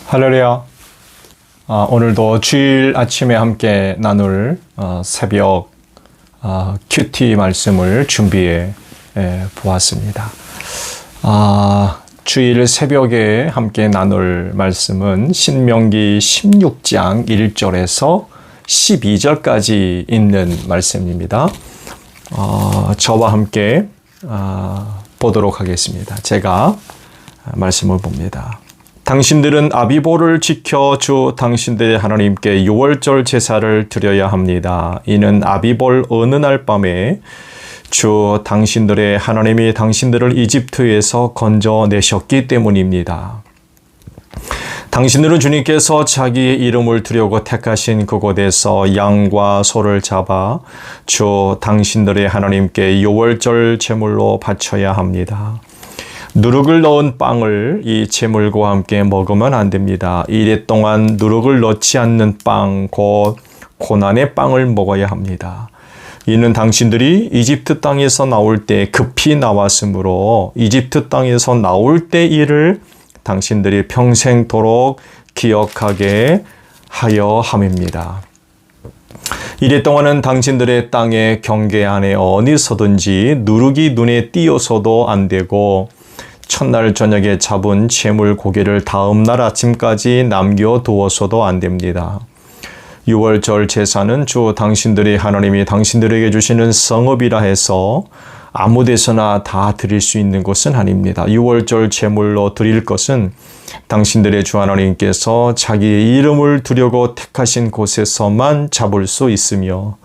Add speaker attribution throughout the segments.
Speaker 1: 할렐루야. 오늘도 주일 아침에 함께 나눌 새벽 큐티 말씀을 준비해 보았습니다. 주일 새벽에 함께 나눌 말씀은 신명기 16장 1절에서 12절까지 있는 말씀입니다. 저와 함께 보도록 하겠습니다. 제가 말씀을 봅니다. 당신들은 아비보를 지켜 주 당신들의 하나님께 유월절 제사를 드려야 합니다. 이는 아비볼 어느 날 밤에 주 당신들의 하나님이 당신들을 이집트에서 건져내셨기 때문입니다. 당신들은 주님께서 자기의 이름을 두려고 택하신 그곳에서 양과 소를 잡아 주 당신들의 하나님께 유월절 제물로 바쳐야 합니다. 누룩을 넣은 빵을 이 제물과 함께 먹으면 안 됩니다. 이래 동안 누룩을 넣지 않는 빵, 곧 고난의 빵을 먹어야 합니다. 이는 당신들이 이집트 땅에서 나올 때 급히 나왔으므로 이집트 땅에서 나올 때 일을 당신들이 평생토록 기억하게 하여 함입니다. 이래 동안은 당신들의 땅의 경계 안에 어디서든지 누룩이 눈에 띄어서도 안 되고 첫날 저녁에 잡은 제물 고기를 다음날 아침까지 남겨두어서도 안 됩니다. 유월절 제사는 주 당신들의 하나님이 당신들에게 주시는 성읍이라 해서 아무 데서나 다 드릴 수 있는 것은 아닙니다. 유월절 제물로 드릴 것은 당신들의 주 하나님께서 자기의 이름을 두려고 택하신 곳에서만 잡을 수 있으며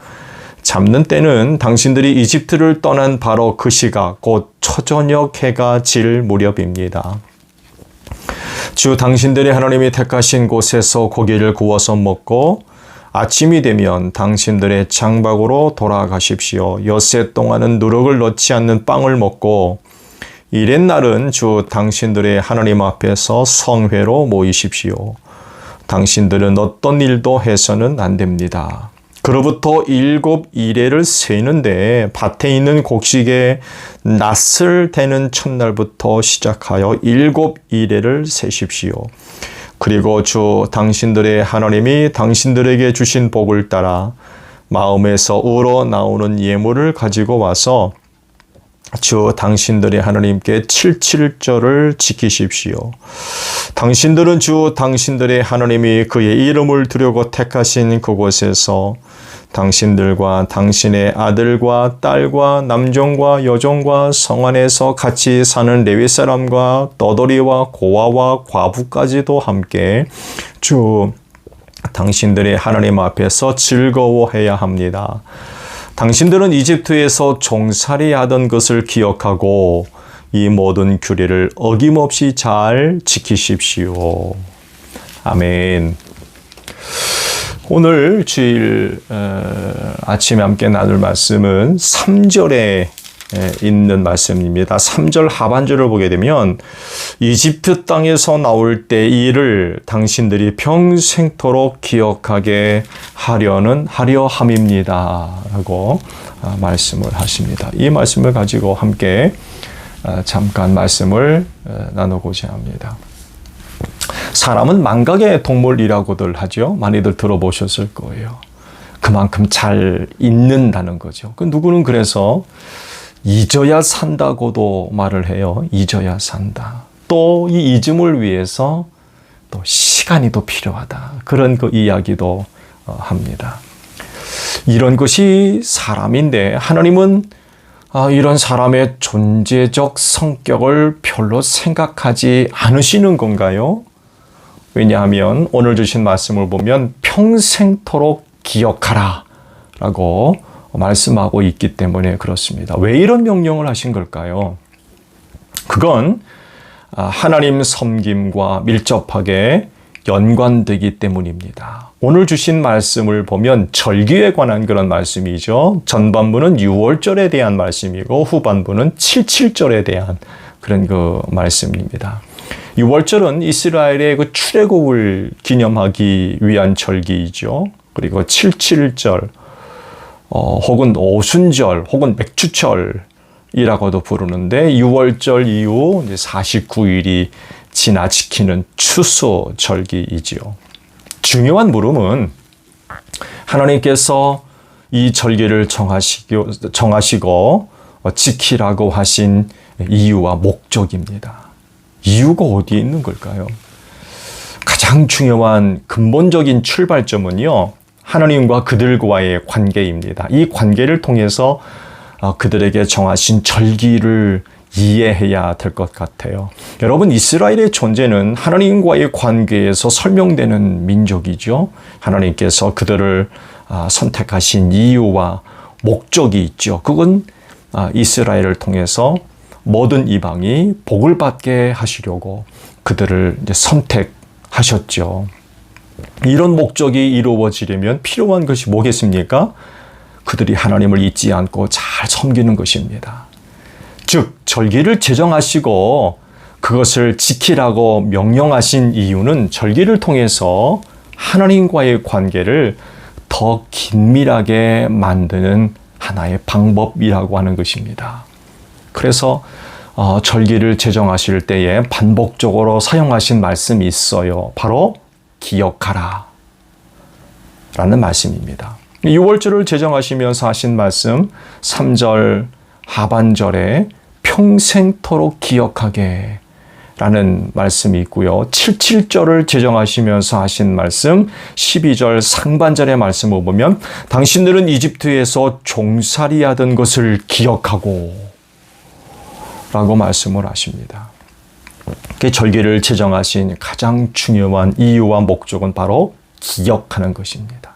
Speaker 1: 잡는 때는 당신들이 이집트를 떠난 바로 그 시각, 곧 초저녁 해가 질 무렵입니다. 주 당신들의 하나님이 택하신 곳에서 고기를 구워서 먹고 아침이 되면 당신들의 장막으로 돌아가십시오. 엿새 동안은 누룩을 넣지 않는 빵을 먹고 이렛날은 주 당신들의 하나님 앞에서 성회로 모이십시오. 당신들은 어떤 일도 해서는 안 됩니다. 그로부터 7 이레를 세는데 밭에 있는 곡식에 낫을 대는 첫날부터 시작하여 7 이레를 세십시오. 그리고 주 당신들의 하나님이 당신들에게 주신 복을 따라 마음에서 우러나오는 예물을 가지고 와서 주 당신들의 하나님께 77절을 지키십시오. 당신들은 주 당신들의 하나님이 그의 이름을 두려고 택하신 그곳에서 당신들과 당신의 아들과 딸과 남종과 여종과 성 안에서 같이 사는 레위 사람과 떠돌이와 고아와 과부까지도 함께 주 당신들의 하나님 앞에서 즐거워해야 합니다. 당신들은 이집트에서 종살이 하던 것을 기억하고 이 모든 규례를 어김없이 잘 지키십시오. 아멘. 오늘 주일 아침에 함께 나눌 말씀은 3절에 있는 말씀입니다. 3절 하반절을 보게 되면 이집트 땅에서 나올 때 일을 당신들이 평생토록 기억하게 하려 함입니다. 라고 말씀을 하십니다. 이 말씀을 가지고 함께 잠깐 말씀을 나누고자 합니다. 사람은 망각의 동물이라고들 하죠. 많이들 들어보셨을 거예요. 그만큼 잘 잊는다는 거죠. 누구는 그래서 잊어야 산다고도 말을 해요. 잊어야 산다. 또 이 잊음을 위해서 또 시간이 더 필요하다. 그런 그 이야기도 합니다. 이런 것이 사람인데 하나님은 이런 사람의 존재적 성격을 별로 생각하지 않으시는 건가요? 왜냐하면 오늘 주신 말씀을 보면 평생토록 기억하라 라고 말씀하고 있기 때문에 그렇습니다. 왜 이런 명령을 하신 걸까요? 그건 하나님 섬김과 밀접하게 연관되기 때문입니다. 오늘 주신 말씀을 보면 절기에 관한 그런 말씀이죠. 전반부는 유월절에 대한 말씀이고 후반부는 77절에 대한 그런 그 말씀입니다. 유월절은 이스라엘의 그 출애굽을 기념하기 위한 절기이죠. 그리고 77절 혹은 오순절 혹은 맥주철이라고도 부르는데 유월절 이후 49일이 지나치키는 추수절기이지요. 중요한 물음은 하나님께서 이 절기를 정하시고 지키라고 하신 이유와 목적입니다. 이유가 어디에 있는 걸까요? 가장 중요한 근본적인 출발점은요, 하나님과 그들과의 관계입니다. 이 관계를 통해서 그들에게 정하신 절기를 이해해야 될 것 같아요. 여러분, 이스라엘의 존재는 하나님과의 관계에서 설명되는 민족이죠. 하나님께서 그들을 선택하신 이유와 목적이 있죠. 그건 이스라엘을 통해서 모든 이방이 복을 받게 하시려고 그들을 이제 선택하셨죠. 이런 목적이 이루어지려면 필요한 것이 뭐겠습니까? 그들이 하나님을 잊지 않고 잘 섬기는 것입니다. 즉, 절기를 제정하시고 그것을 지키라고 명령하신 이유는 절기를 통해서 하나님과의 관계를 더 긴밀하게 만드는 하나의 방법이라고 하는 것입니다. 그래서 절기를 제정하실 때에 반복적으로 사용하신 말씀이 있어요. 바로 기억하라 라는 말씀입니다. 6월절을 제정하시면서 하신 말씀 3절 하반절에 평생토록 기억하게 라는 말씀이 있고요. 77절을 제정하시면서 하신 말씀 12절 상반절의 말씀을 보면 당신들은 이집트에서 종살이하던 것을 기억하고 라고 말씀을 하십니다. 절기를 제정하신 가장 중요한 이유와 목적은 바로 기억하는 것입니다.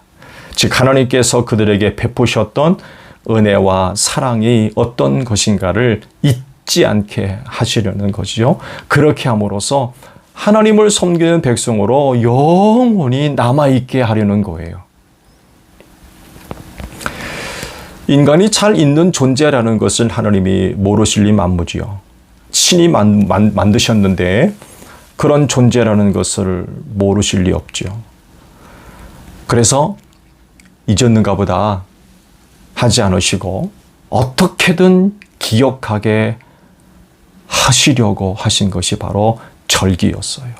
Speaker 1: 즉, 하나님께서 그들에게 베푸셨던 은혜와 사랑이 어떤 것인가를 잊지 않게 하시려는 것이죠. 그렇게 함으로써 하나님을 섬기는 백성으로 영원히 남아있게 하려는 거예요. 인간이 잘 있는 존재라는 것을 하나님이 모르실 리 만무지요. 신이 만드셨는데 그런 존재라는 것을 모르실 리 없죠. 그래서 잊었는가 보다 하지 않으시고 어떻게든 기억하게 하시려고 하신 것이 바로 절기였어요.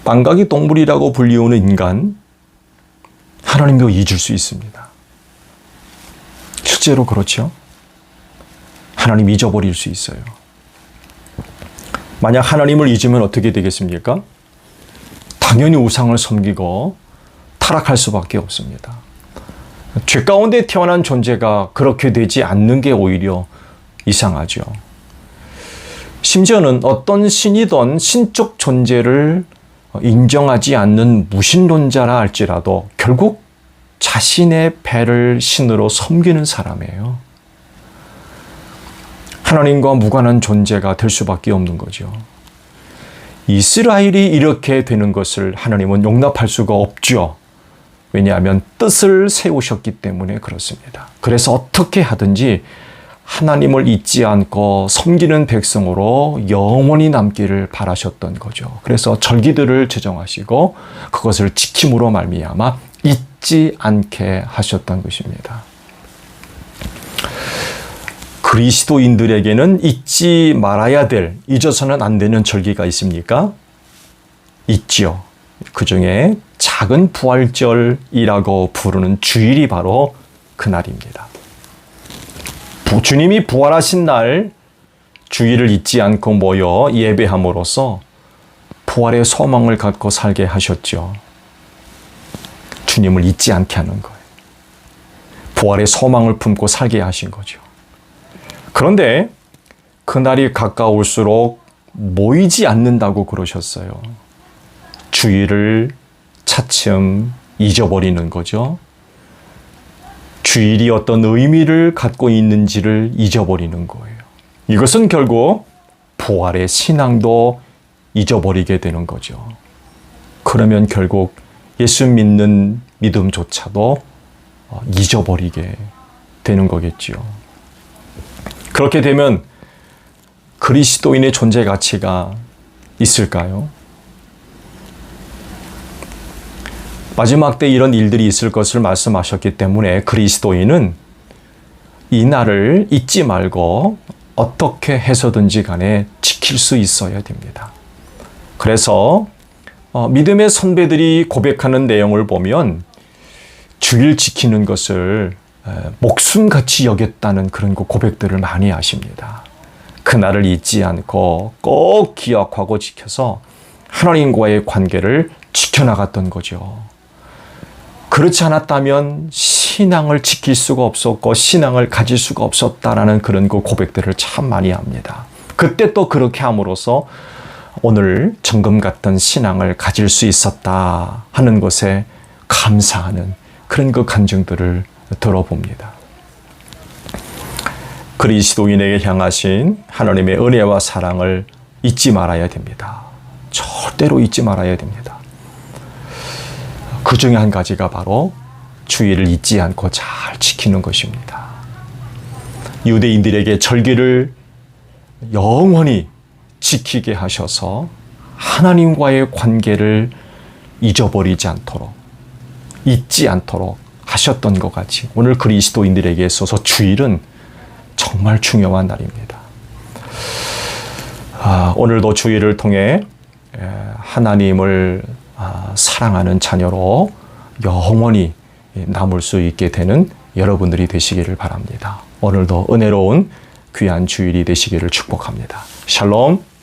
Speaker 1: 망각의 동물이라고 불리우는 인간, 하나님도 잊을 수 있습니다. 실제로 그렇죠. 하나님 잊어버릴 수 있어요. 만약 하나님을 잊으면 어떻게 되겠습니까? 당연히 우상을 섬기고 타락할 수밖에 없습니다. 죄 가운데 태어난 존재가 그렇게 되지 않는 게 오히려 이상하죠. 심지어는 어떤 신이든 신적 존재를 인정하지 않는 무신론자라 할지라도 결국 자신의 배를 신으로 섬기는 사람이에요. 하나님과 무관한 존재가 될 수밖에 없는 거죠. 이스라엘이 이렇게 되는 것을 하나님은 용납할 수가 없죠. 왜냐하면 뜻을 세우셨기 때문에 그렇습니다. 그래서 어떻게 하든지 하나님을 잊지 않고 섬기는 백성으로 영원히 남기를 바라셨던 거죠. 그래서 절기들을 제정하시고 그것을 지킴으로 말미암아 잊지 않게 하셨던 것입니다. 그리스도인들에게는 잊지 말아야 될, 잊어서는 안 되는 절기가 있습니까? 있지요. 그 중에 작은 부활절이라고 부르는 주일이 바로 그날입니다. 주님이 부활하신 날 주일을 잊지 않고 모여 예배함으로써 부활의 소망을 갖고 살게 하셨죠. 주님을 잊지 않게 하는 거예요. 부활의 소망을 품고 살게 하신 거죠. 그런데 그날이 가까울수록 모이지 않는다고 그러셨어요. 주일을 차츰 잊어버리는 거죠. 주일이 어떤 의미를 갖고 있는지를 잊어버리는 거예요. 이것은 결국 부활의 신앙도 잊어버리게 되는 거죠. 그러면 결국 예수 믿는 믿음조차도 잊어버리게 되는 거겠죠. 그렇게 되면 그리스도인의 존재 가치가 있을까요? 마지막 때 이런 일들이 있을 것을 말씀하셨기 때문에 그리스도인은 이 날을 잊지 말고 어떻게 해서든지 간에 지킬 수 있어야 됩니다. 그래서 믿음의 선배들이 고백하는 내용을 보면 주일 지키는 것을 목숨같이 여겼다는 그런 고백들을 많이 하십니다. 그날을 잊지 않고 꼭 기억하고 지켜서 하나님과의 관계를 지켜나갔던 거죠. 그렇지 않았다면 신앙을 지킬 수가 없었고 신앙을 가질 수가 없었다라는 그런 고백들을 참 많이 합니다. 그때 또 그렇게 함으로써 오늘 정금 같은 신앙을 가질 수 있었다 하는 것에 감사하는 그런 감정들을 들어봅니다. 그리스도인에게 향하신 하나님의 은혜와 사랑을 잊지 말아야 됩니다. 절대로 잊지 말아야 됩니다. 그 중에 한 가지가 바로 주일을 잊지 않고 잘 지키는 것입니다. 유대인들에게 절기를 영원히 지키게 하셔서 하나님과의 관계를 잊어버리지 않도록, 잊지 않도록 하셨던 것 같이 오늘 그리스도인들에게 있어서 주일은 정말 중요한 날입니다. 오늘도 주일을 통해 하나님을 사랑하는 자녀로 영원히 남을 수 있게 되는 여러분들이 되시기를 바랍니다. 오늘도 은혜로운 귀한 주일이 되시기를 축복합니다. 샬롬.